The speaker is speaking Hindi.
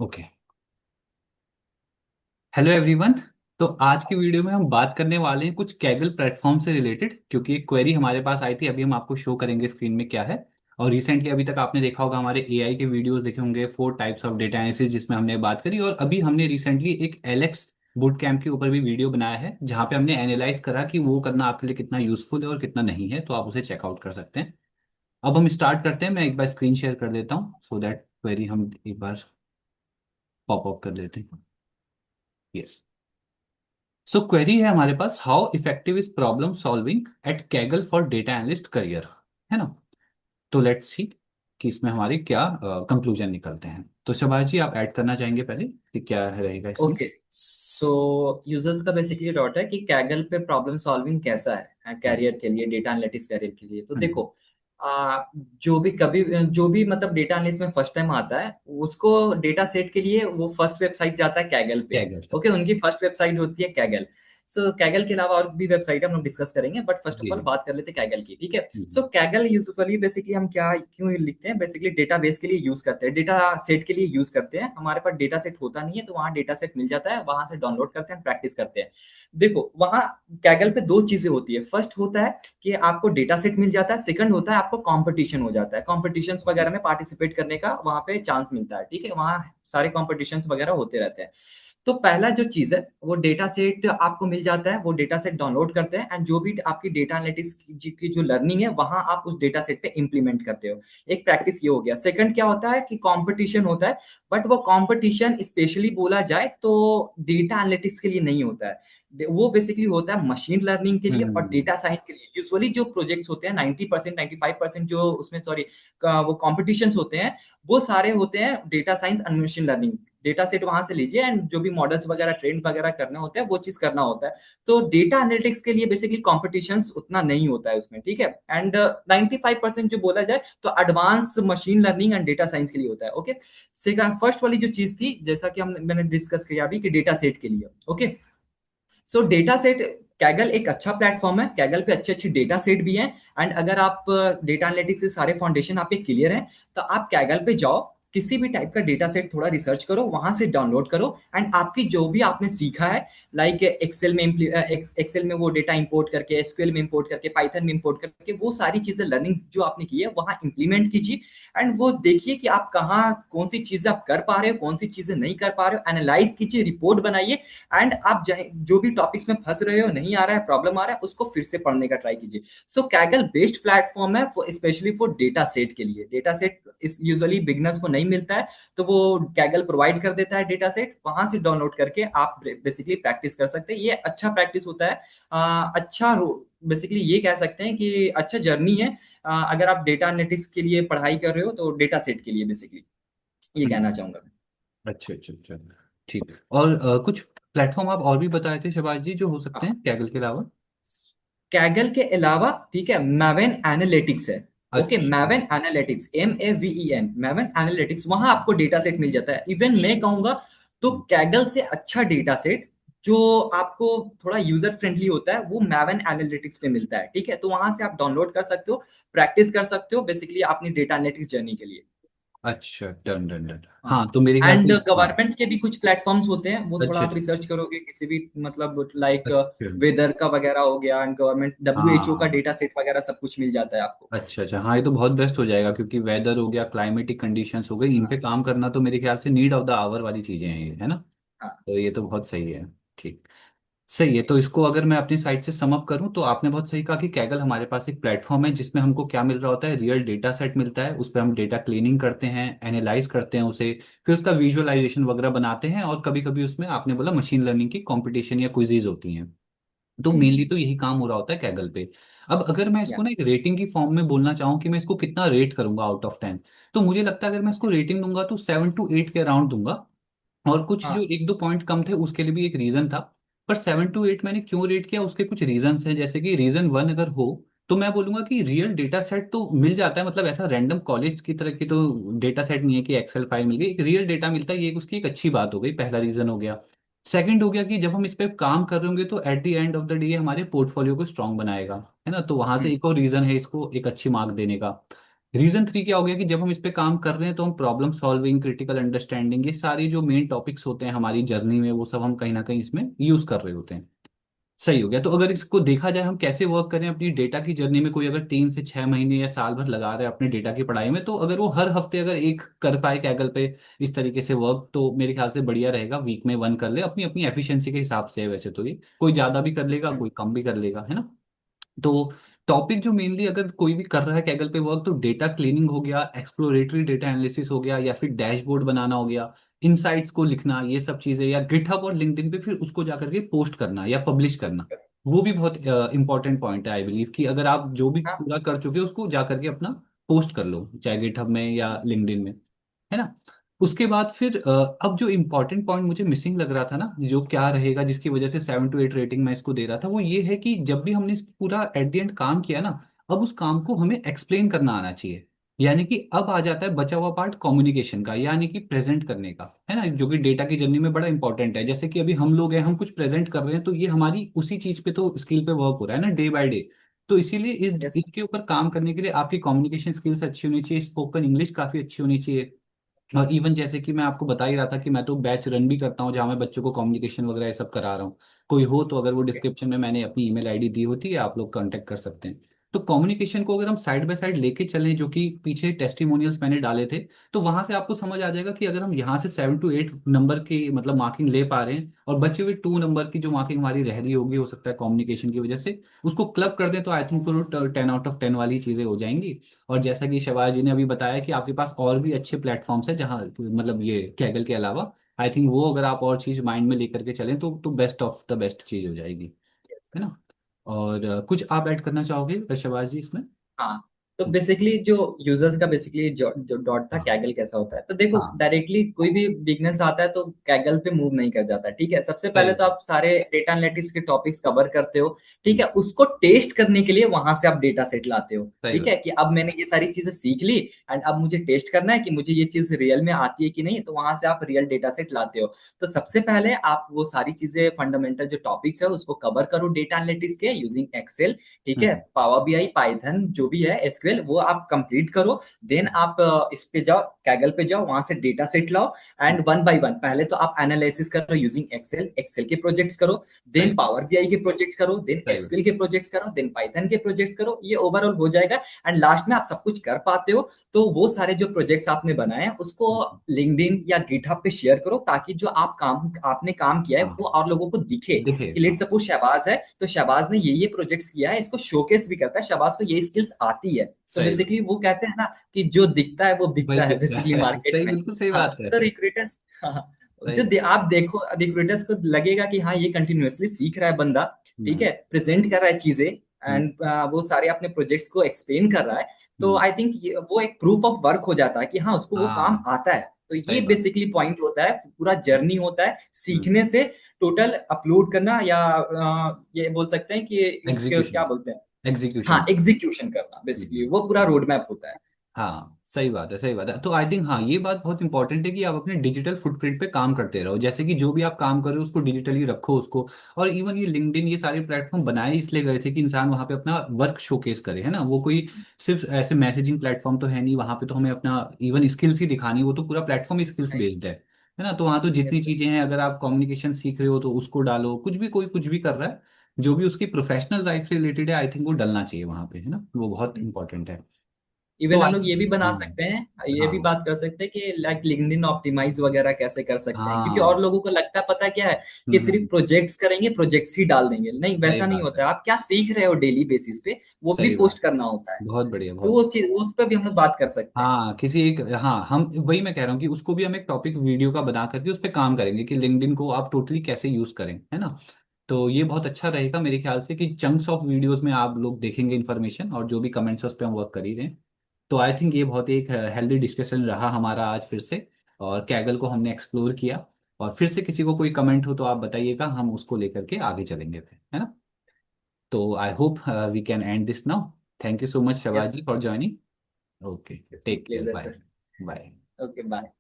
ओके। Hello everyone. तो आज की वीडियो में हम बात करने वाले हैं कुछ कैगल प्लेटफॉर्म से रिलेटेड, क्योंकि एक क्वेरी हमारे पास आई थी। अभी हम आपको शो करेंगे स्क्रीन में क्या है। और रिसेंटली अभी तक आपने देखा होगा, हमारे एआई के वीडियोस देखे होंगे, 4 टाइप्स ऑफ डेटा एनालिसिस, जिसमें हमने बात करी। और अभी हमने रिसेंटली एक एलेक्स बूट कैंप के ऊपर भी वीडियो बनाया है, जहाँ पे हमने एनालाइज करा कि वो करना आपके लिए कितना यूजफुल है और कितना नहीं है। तो आप उसे चेकआउट कर सकते हैं। अब हम स्टार्ट करते हैं। मैं एक बार स्क्रीन शेयर कर देता हूँ सो दैट क्वेरी हम एक बार पॉप अप कर देते हैं। यस। सो क्वेरी है हमारे पास, how effective is problem solving at Kaggle for data analyst career, है ना। तो लेट्स सी कि इसमें हमारी क्या कंक्लूजन निकलते हैं। तो शबाज जी, आप ऐड करना चाहेंगे पहले कि क्या रहेगा इसमें। ओके। सो यूजर्स का बेसिकली डाउट है कि कैगल पे प्रॉब्लम सॉल्विंग कैसा है हम्म, कैरियर के लिए, डेटा एनालिटिक्स कैरियर के लिए। तो हम्म, देखो, जो भी मतलब डेटा एनालिस्ट में फर्स्ट टाइम आता है, उसको डेटा सेट के लिए वो फर्स्ट वेबसाइट जाता है कैगल पे। कैगल। ओके, उनकी फर्स्ट वेबसाइट होती है कैगल। सो कैगल के अलावा और भी वेबसाइट हम लोग डिस्कस करेंगे, बट फर्स्ट ऑफ जी ऑल जी। बात कर लेते हैं कैगल की। ठीक है। So hmm, Kaggle usually basically हम क्या क्यों लिखते हैं, बेसिकली डेटाबेस के लिए यूज करते हैं, डेटा सेट के लिए यूज करते हैं। हमारे पास डेटा सेट होता नहीं है, तो वहां डेटा सेट मिल जाता है, वहां से डाउनलोड करते हैं, प्रैक्टिस करते हैं। देखो, वहां कैगल पे दो चीजें होती है। फर्स्ट होता है कि आपको डेटा सेट मिल जाता है, सेकंड होता है आपको कंपटीशन हो जाता है, कॉम्पिटिशन वगैरह में पार्टिसिपेट करने का वहां पे चांस मिलता है। ठीक है, वहां सारे कॉम्पिटिशन वगैरह होते रहते हैं। तो पहला जो चीज है, वो डेटा सेट आपको मिल जाता है, वो डेटा सेट डाउनलोड करते हैं, एंड जो भी आपकी डेटा एनालिटिक्स की जो लर्निंग है, वहां आप उस डेटा सेट पे इंप्लीमेंट करते हो। एक प्रैक्टिस ये हो गया। सेकंड क्या होता है कि कंपटीशन होता है, बट वो कंपटीशन स्पेशली बोला जाए तो डेटा एनालिटिक्स के लिए नहीं होता है। वो बेसिकली होता है मशीन लर्निंग के लिए और हम्म, डेटा साइंस के लिए। यूजुअली जो प्रोजेक्ट्स होते हैं 90% 95% जो उसमें सॉरी वो कॉम्पिटिशन्स होते हैं, वो सारे होते हैं data science and machine learning. Data set वहां से लीजिए, एंड जो भी मॉडल्स वगैरह ट्रेन वगैरह करना होता है, वो चीज करना होता है। तो डेटा एनालिटिक्स के लिए बेसिकली कॉम्पिटिशन उतना नहीं होता है उसमें। ठीक है। एंड 95% जो बोला जाए तो advance machine learning and data science के लिए होता है। ओके। सेकंड फर्स्ट वाली जो चीज थी, जैसा कि हम मैंने डिस्कस किया अभी, कि डेटा सेट के लिए। Okay. So data set, Kaggle एक अच्छा प्लेटफॉर्म है, कैगल पे अच्छे अच्छे डेटा सेट भी हैं। एंड अगर आप डेटा एनालिटिक्स से सारे फाउंडेशन आपके क्लियर हैं, तो आप कैगल पे जाओ, किसी भी टाइप का डेटा सेट थोड़ा रिसर्च करो, वहां से डाउनलोड करो, एंड आपकी जो भी आपने सीखा है, लाइक एक्सेल में वो डेटा इंपोर्ट करके, एसक्यूएल में इंपोर्ट करके, पाइथन में इंपोर्ट करके, वो सारी चीजें लर्निंग जो आपने की है वहां इंप्लीमेंट कीजिए। एंड वो देखिए कि आप कहाँ कौन सी चीजें आप कर पा रहे हो, कौन सी चीजें नहीं कर पा रहे हो, एनालाइज कीजिए, रिपोर्ट बनाइए। एंड आप जो भी टॉपिक्स में फंस रहे हो, नहीं आ रहा है, प्रॉब्लम आ रहा है, उसको फिर से पढ़ने का ट्राई कीजिए। सो कैगल बेस्ट प्लेटफॉर्म है स्पेशली फॉर डेटा सेट के लिए। डेटा सेट यूजुअली बिगनर्स को नहीं मिलता है, तो वो कैगल प्रोवाइड कर देता है डेटा सेट, वहां से डाउनलोड करके आप बेसिकली प्रैक्टिस कर सकते हैं। ये अच्छा प्रैक्टिस होता है। अच्छा बेसिकली ये कह सकते हैं कि अच्छा जर्नी है। अगर आप डेटा एनालिटिक्स के लिए पढ़ाई कर रहे हो, तो डेटा सेट के लिए बेसिकली ये कहना हम्म। चाहूंगा। अच्छा अच्छा अच्छा। ठीक है। और कुछ प्लेटफॉर्म आप और भी बताए थे शबाज जी, जो हो सकते हाँ। हैं कैगल के अलावा। कैगल के अलावा, ठीक है, मैवेन एनालिटिक्स है। ओके, अच्छा। मैवेन एनालिटिक्स, MAVEN, मैवेन एनालिटिक्स, वहां आपको डेटा सेट मिल जाता है। इवन मैं कहूंगा तो कैगल से अच्छा डेटा सेट जो आपको थोड़ा यूजर फ्रेंडली होता है, वो मैवेन एनालिटिक्स पे मिलता है। ठीक है, तो वहां से आप डाउनलोड कर सकते हो, प्रैक्टिस कर सकते हो बेसिकली अपनी डेटा एनालिटिक्स जर्नी के लिए। अच्छा, डन डन डन। हाँ। हाँ, तो मेरे ख्याल एंड से। हाँ। गवर्नमेंट के भी कुछ प्लेटफॉर्म्स होते हैं, वो थोड़ा अच्छा आप अच्छा रिसर्च करोगे किसी भी मतलब लाइक अच्छा। वेदर का वगैरह हो गया, एंड गवर्नमेंट WHO का हाँ। डेटा सेट वगैरह सब कुछ मिल जाता है आपको। अच्छा अच्छा, हाँ, ये तो बहुत बेस्ट हो जाएगा, क्योंकि वेदर हो गया, क्लाइमेटिक कंडीशंस हो गई, इन पे हाँ। काम करना तो मेरे ख्याल से नीड ऑफ द आवर वाली चीजें हैं ये, है ना। हाँ। तो ये तो बहुत सही है। ठीक। सही है। तो इसको अगर मैं अपनी साइड से समअप करूं, तो आपने बहुत सही कहा कि कैगल हमारे पास एक प्लेटफॉर्म है, जिसमें हमको क्या मिल रहा होता है, रियल डेटा सेट मिलता है। उस पर हम डेटा क्लीनिंग करते हैं, एनालाइज करते हैं उसे, फिर उसका विजुअलाइजेशन वगैरह बनाते हैं, और कभी कभी उसमें आपने बोला मशीन लर्निंग की कंपटीशन या क्विजीज होती हैं। तो मेनली हम्म। तो यही काम हो रहा होता है कैगल पे। अब अगर मैं या। इसको ना एक रेटिंग की फॉर्म में बोलना चाहूँ कि मैं इसको कितना रेट करूंगा आउट ऑफ 10, तो मुझे लगता है अगर मैं इसको रेटिंग दूंगा तो 7 to 8 के अराउंड दूंगा। और कुछ जो हाँ। एक दो पॉइंट कम थे उसके लिए भी एक रीजन था। पर 7 to 8 मैंने क्यों रेट किया, उसके कुछ रीजंस हैं। जैसे कि रीजन वन अगर हो, तो मैं बोलूंगा कि रियल डेटा सेट तो मिल जाता है, मतलब ऐसा रैंडम कॉलेज की तरह की तो डेटा सेट नहीं है कि एक्सेल फाइल मिल गई, एक रियल डेटा मिलता है, ये उसकी एक अच्छी बात हो गई, पहला रीजन हो गया। सेकंड हो गया कि जब हम इस पे काम कर रहे होंगे तो at the end of the day हमारे पोर्टफोलियो को स्ट्रांग बनाएगा, है ना। तो वहां से हम्म। एक और रीजन है इसको एक अच्छी मार्क देने का। रीजन थ्री क्या हो गया कि जब हम इस पे काम कर रहे हैं तो हम प्रॉब्लम सॉल्विंग, क्रिटिकल अंडरस्टैंडिंग, ये सारी जो मेन टॉपिक्स होते हैं हमारी जर्नी में, वो सब हम कहीं ना कहीं इसमें यूज कर रहे होते हैं। सही हो गया। तो अगर इसको देखा जाए हम कैसे वर्क करें अपनी डेटा की जर्नी में, कोई अगर 3 से 6 महीने या साल भर लगा रहा है अपने डेटा की पढ़ाई में, तो अगर वो हर हफ्ते अगर एक कर पाए कैगल पे इस तरीके से वर्क, तो मेरे ख्याल से बढ़िया रहेगा। वीक में 1 कर ले, अपनी अपनी एफिशिएंसी के हिसाब से है वैसे तो ये, कोई ज्यादा भी कर लेगा कोई कम भी कर लेगा, है ना। तो टॉपिक जो मेनली अगर कोई भी कर रहा है कैगल पे वर्क, तो डेटा क्लीनिंग हो गया, एक्सप्लोरेटरी डेटा एनालिसिस हो गया, या फिर डैशबोर्ड बनाना हो गया, इनसाइट्स को लिखना, ये सब चीजें, या गिटहब और लिंक्डइन पे फिर उसको जाकर के पोस्ट करना या पब्लिश करना। वो भी बहुत इंपॉर्टेंट पॉइंट है आई बिलीव, कि अगर आप जो भी हाँ। पूरा कर चुके हो उसको जाकर के अपना पोस्ट कर लो, चाहे गिटहब में या लिंक्डइन में, है ना। उसके बाद फिर अब जो इम्पोर्टेंट पॉइंट मुझे मिसिंग लग रहा था ना, जो क्या रहेगा जिसकी वजह से 7 to 8 रेटिंग मैं इसको दे रहा था, वो ये है कि जब भी हमने इस पूरा एट द एंड काम किया ना, अब उस काम को हमें एक्सप्लेन करना आना चाहिए। यानी कि अब आ जाता है बचा हुआ पार्ट कम्युनिकेशन का, यानी कि प्रेजेंट करने का, है ना, जो कि डेटा की जर्नी में बड़ा इंपॉर्टेंट है। जैसे कि अभी हम लोग हैं, हम कुछ प्रेजेंट कर रहे हैं, तो ये हमारी उसी चीज पे तो स्किल पे वर्क हो रहा है ना, डे बाय डे। तो इसीलिए इस यस। इसके ऊपर काम करने के लिए आपकी कम्युनिकेशन स्किल्स अच्छी होनी चाहिए, स्पोकन इंग्लिश काफी अच्छी होनी चाहिए। और इवन जैसे कि मैं आपको बता ही रहा था कि मैं तो बैच रन भी करता हूँ, जहाँ मैं बच्चों को कम्युनिकेशन वगैरह ये सब करा रहा हूँ। कोई हो तो अगर वो डिस्क्रिप्शन में मैंने अपनी ईमेल आईडी दी होती है, आप लोग कांटेक्ट कर सकते हैं। तो कम्युनिकेशन को अगर हम साइड बाय साइड लेके चलें, जो कि पीछे टेस्टिमोनियल्स मैंने डाले थे, तो वहां से आपको समझ आ जाएगा कि अगर हम यहाँ से 7 to 8 नंबर की मतलब मार्किंग ले पा रहे हैं, और बचे हुए 2 नंबर की जो मार्किंग हमारी रह रही होगी, हो सकता है कम्युनिकेशन की वजह से, उसको क्लब कर दें, तो आई थिंक तो 10 out of 10 वाली चीजें हो जाएंगी। और जैसा कि शिवाजी जी ने अभी बताया कि आपके पास और भी अच्छे प्लेटफॉर्म्स हैं जहाँ मतलब ये कैगल के अलावा, आई थिंक वो अगर आप और चीज माइंड में लेकर के चलें, तो बेस्ट ऑफ द बेस्ट चीज हो जाएगी, है ना। और कुछ आप ऐड करना चाहोगे शिवाजी जी इसमें? हाँ। तो बेसिकली जो यूजर्स का बेसिकली जो डॉट था, हाँ कैगल कैसा होता है, तो देखो हाँ, डायरेक्टली कोई भी बिजनेस आता है तो कैगल पे मूव नहीं कर जाता, ठीक है। सबसे सही पहले तो बात। आप सारे डेटा एनालिटिक्स के टॉपिक्स कवर करते हो, ठीक हम्म, है। उसको टेस्ट करने के लिए वहां से आप डेटा सेट लाते हो, सही ठीक बात। है, कि अब मैंने ये सारी चीजें सीख ली एंड अब मुझे टेस्ट करना है कि मुझे ये चीज रियल में आती है कि नहीं, तो वहां से आप रियल डेटा सेट लाते हो। तो सबसे पहले आप वो सारी चीजें फंडामेंटल जो टॉपिक्स है उसको कवर करो डेटा एनालिटिक्स के यूजिंग एक्सेल, ठीक है। हम्म, पावर बीआई, पाइथन जो भी है, एसक्यूएल, वो आप कंप्लीट करो। देन हम्म, आप इस पे जाओ, कैगल पे जाओ, वहां से डेटा सेट लाओ हम्म, एंड वन बाय वन पहले तो आप एनालिसिस करो यूजिंग एक्सेल, एक्सेल के प्रोजेक्ट्स करो। सही देन बात। पावर बीआई के प्रोजेक्ट्स करो, देन सही बात। एसक्यूएल के प्रोजेक्ट्स करो, देन पाइथन के प्रोजेक्ट्स करो। ये ओवरऑल हो जाएगा एंड लास्ट में आप सब कुछ कर पाते हो। तो वो सारे जो प्रोजेक्ट्स आपने बनाए हैं उसको हम्म, लिंक्डइन या गिटहब पे शेयर करो, ताकि जो आप काम आपने काम किया है हाँ, वो और लोगों को दिखे। दिखे, कि लेट हाँ, सपोज शहबाज है, तो शहबाज ने ये प्रोजेक्ट्स किया है, इसको शोकेस भी करता है, शहबाज को ये स्किल्स आती है। तो सही बात। बेसिकली वो कहते हैं ना कि जो दिखता है वो वही बिकता है दिखता बेसिकली है, मार्केट सही, में। बिल्कुल सही हाँ। बात है। तो रिक्रूटर्स, हाँ, सही बात। आप देखो रिक्रूटर्स को लगेगा कि हाँ ये कंटिन्यूअसली सीख रहा है बंदा, ठीक हम्म, है, प्रेजेंट कर रहा है चीजें हम्म, एंड वो सारे अपने प्रोजेक्ट्स को एक्सप्लेन कर रहा है। तो हम्म, आई थिंक वो एक प्रूफ ऑफ वर्क हो जाता है कि हाँ उसको वो काम हाँ, आता है। तो सही ये बात। बेसिकली पॉइंट होता है, पूरा जर्नी होता है हम्म, सीखने से। टोटल अपलोड करना या ये बोल सकते हैं कि एक एग्जीक्यूशन, क्या बोलते हैं, हाँ एग्जीक्यूशन। एग्जीक्यूशन करना, बेसिकली वो पूरा रोड मैप होता है। हाँ सही बात है, सही बात है। तो आई थिंक हाँ, ये बात बहुत इंपॉर्टेंट है कि आप अपने डिजिटल फुटप्रिंट पे काम करते रहो, जैसे कि जो भी आप काम कर रहे हो उसको डिजिटली रखो उसको। और इवन ये लिंक्डइन, ये सारे प्लेटफॉर्म बनाए इसलिए गए थे कि इंसान वहाँ पे अपना वर्क शोकेस करे, है ना। वो कोई सिर्फ ऐसे मैसेजिंग प्लेटफॉर्म तो है नहीं, वहाँ पे तो हमें अपना इवन स्किल्स ही दिखानी, वो तो पूरा प्लेटफॉर्म स्किल्स बेस्ड है ना। तो वहाँ तो जितनी यस। चीजें हैं, अगर आप कम्युनिकेशन सीख रहे हो तो उसको डालो, कुछ भी कोई कुछ भी कर रहा है जो भी उसकी प्रोफेशनल लाइफ से रिलेटेड है, आई थिंक वो डलना चाहिए वहाँ पे, है ना, वो बहुत इंपॉर्टेंट है। तो इवन हम आई लोग ये भी बना हाँ, सकते हैं, ये भी हाँ, बात कर सकते हैं कि लाइक लिंक्डइन ऑप्टिमाइज वगैरह कैसे कर सकते हैं, क्योंकि और हाँ, लोगों को लगता है पता क्या है कि सिर्फ हम्म, प्रोजेक्ट्स करेंगे, प्रोजेक्ट्स ही डाल देंगे। नहीं, सही वैसा नहीं बात है, होता है। आप क्या सीख रहे हो डेली बेसिस पे वो भी सही बात। पोस्ट करना होता है। बहुत बढ़िया, तो बहुत वो बढ़िया। चीज उस पर भी हम लोग बात कर सकते हैं। हाँ किसी एक, हाँ हम वही मैं कह रहा हूँ कि उसको भी हम एक टॉपिक वीडियो का बना करके उस पर काम करेंगे कि लिंक्डइन को आप टोटली कैसे यूज करें, है ना। तो ये बहुत अच्छा रहेगा मेरे ख्याल से, कि चंक्स ऑफ वीडियोस में आप लोग देखेंगे इन्फॉर्मेशन, और जो भी कमेंट्स उस पर हम वर्क कर ही रहे हैं। तो आई थिंक ये बहुत एक हेल्दी डिस्कशन रहा हमारा आज फिर से, और कैगल को हमने एक्सप्लोर किया। और फिर से किसी को कोई कमेंट हो तो आप बताइएगा, हम उसको लेकर के आगे चलेंगे फिर, है ना। तो I hope we can end this now. Thank you so much yes Shivaji for joining. Okay, sir, take care, pleasure bye. Sir. Bye. Okay bye.